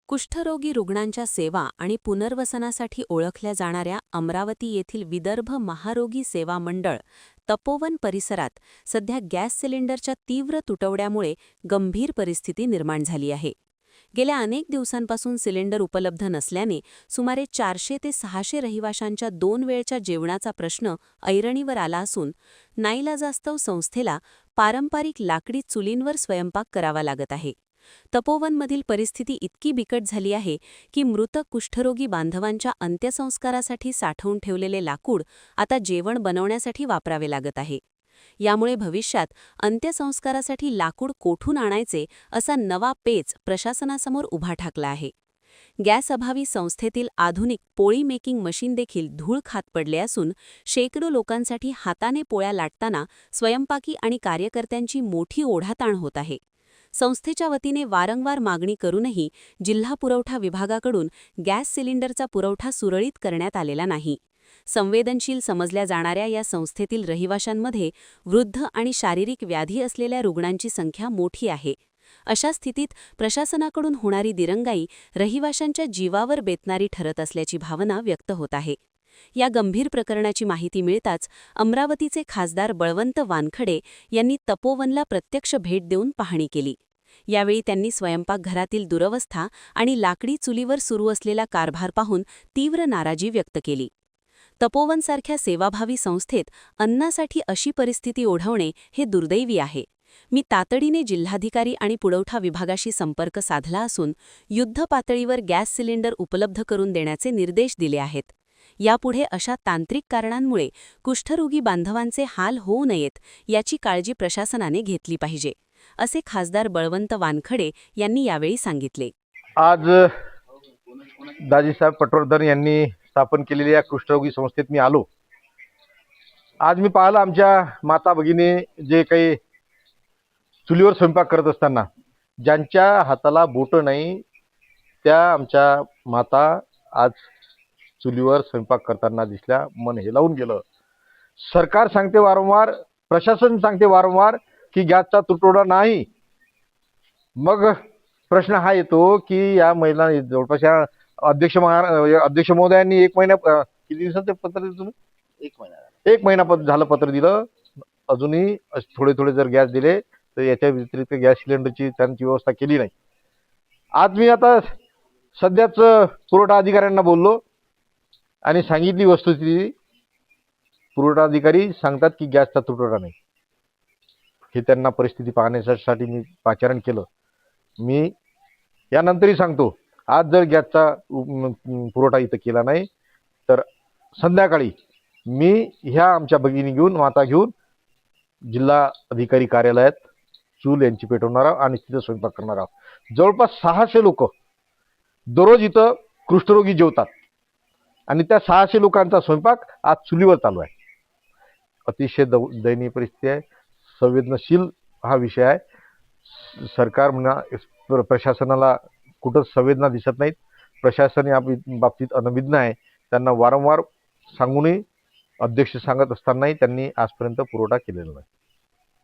कुष्ठरोगी रुग्णांच्या सेवा आणि पुनर्वसनासाठी ओळखल्या जाणाऱ्या अमरावती येथील विदर्भ महारोगी सेवा मंडळ तपोवन परिसरात सध्या गॅस सिलेंडरच्या तीव्र तुटवड्यामुळे गंभीर परिस्थिती निर्माण झाली आहे. गेल्या अनेक दिवसांपासून सिलेंडर उपलब्ध नसल्याने सुमारे 400 ते 600 रहिवाशांच्या 2 वेळच्या जेवणाचा प्रश्न ऐरणीवर आला असून नाईलाजास्तव संस्थेला पारंपरिक लाकडी चुलींवर स्वयंपाक करावा लागत आहे. तपोवनमधील परिस्थिती इतकी बिकट झाली आहे की मृत कुष्ठरोगी बांधवांच्या अंत्यसंस्कारासाठी साठवून ठेवलेले लाकूड आता जेवण बनवण्यासाठी वापरावे लागत आहे. यामुळे भविष्यात अंत्यसंस्कारासाठी लाकूड कोठून आणायचे असा नवा पेच प्रशासनासमोर उभा ठाकला आहे. गॅसअभावी संस्थेतील आधुनिक पोळी मेकिंग मशीन देखील धूळ खात पडले असून शेकडो लोकांसाठी हाताने पोळ्या लाटताना स्वयंपाकी आणि कार्यकर्त्यांची मोठी ओढाताण होत आहे. संस्थेच्या वतीने वारंवार मागणी करूनही जिल्हा पुरवठा विभागाकडून गॅस सिलेंडरचा पुरवठा सुरळीत करण्यात आलेला नाही. संवेदनशील समजल्या जाणाऱ्या या संस्थेतील रहिवाशांमध्ये वृद्ध आणि शारीरिक व्याधी असलेल्या रुग्णांची संख्या मोठी आहे. अशा स्थितीत प्रशासनाकडून होणारी दिरंगाई रहिवाशांच्या जीवावर बेतणारी ठरत असल्याची भावना व्यक्त होत आहे. या गंभीर प्रकरणाची माहिती मिळताच अमरावतीचे खासदार बळवंत वानखडे यांनी तपोवनला प्रत्यक्ष भेट देऊन पाहणी केली. यावेळी त्यांनी स्वयंपाकघरातील दुरवस्था आणि लाकडी चुलीवर सुरू असलेला कारभार पाहून तीव्र नाराजी व्यक्त केली. तपोवनसारख्या सेवाभावी संस्थेत अन्नासाठी अशी परिस्थिती ओढवणे हे दुर्दैवी आहे. मी तातडीने जिल्हाधिकारी आणि पुरवठा विभागाशी संपर्क साधला असून युद्ध पातळीवर गॅस सिलेंडर उपलब्ध करून देण्याचे निर्देश दिले आहेत. यापुढे अशा तांत्रिक कारणांमुळे कुष्ठरोगी बांधवांचे हाल होऊ नयेत याची काळजी प्रशासनाने घेतली पाहिजे, असे खासदार बळवंत वानखडे यांनी यावेळी सांगितले. आज दाजीसाहेब पटवर्धन यांनी स्थापन केलेल्या या कुष्ठरोगी संस्थेत मी आलो. आज मी पाहिलं आमच्या माता भगिनी जे काही चुलीवर स्वयंपाक करत असताना ज्यांच्या हाताला बोटं नाही त्या आमच्या माता आज चुलीवर स्वयंपाक करताना दिसल्या. मन हेलावून गेलं. सरकार सांगते वारंवार, प्रशासन सांगते वारंवार की गॅसचा तुटवडा नाही. मग प्रश्न हा येतो की या महिला जवळपास या अध्यक्ष महोदयांनी 1 महिना किती दिवसाचं पत्र दिलं तुम्ही? 1 महिना झालं पत्र दिलं. अजूनही थोडे जर गॅस दिले तर याच्या व्यतिरिक्त गॅस सिलेंडरची त्यांची व्यवस्था केली नाही. आज मी आता सध्याच पुरवठा अधिकाऱ्यांना बोललो आणि सांगितली वस्तुस्थिती. पुरवठा अधिकारी सांगतात की गॅसचा तुटवडा नाही. हे त्यांना परिस्थिती पाहण्यासाठी मी पाचारण केलं. मी यानंतरही सांगतो, आज जर गॅसचा पुरवठा इथं केला नाही तर संध्याकाळी मी ह्या आमच्या भगिनी घेऊन, माता घेऊन जिल्हा अधिकारी कार्यालयात चूल यांची पेटवणार आहोत आणि तिथं स्वयंपाक करणार आहोत. जवळपास 600 लोक दररोज इथं कुष्ठरोगी जेवतात आणि त्या 600 लोकांचा स्वयंपाक आज चुलीवर चालू आहे. अतिशय दयनीय परिस्थिती आहे. संवेदनशील हा विषय आहे. सरकार म्हणा प्रशासनाला कुठंच संवेदना दिसत नाहीत. प्रशासन या बाबतीत अनभिज्ञ आहे. त्यांना वारंवार सांगूनही अध्यक्ष सांगत असतानाही त्यांनी आजपर्यंत पुरवठा केलेला नाही.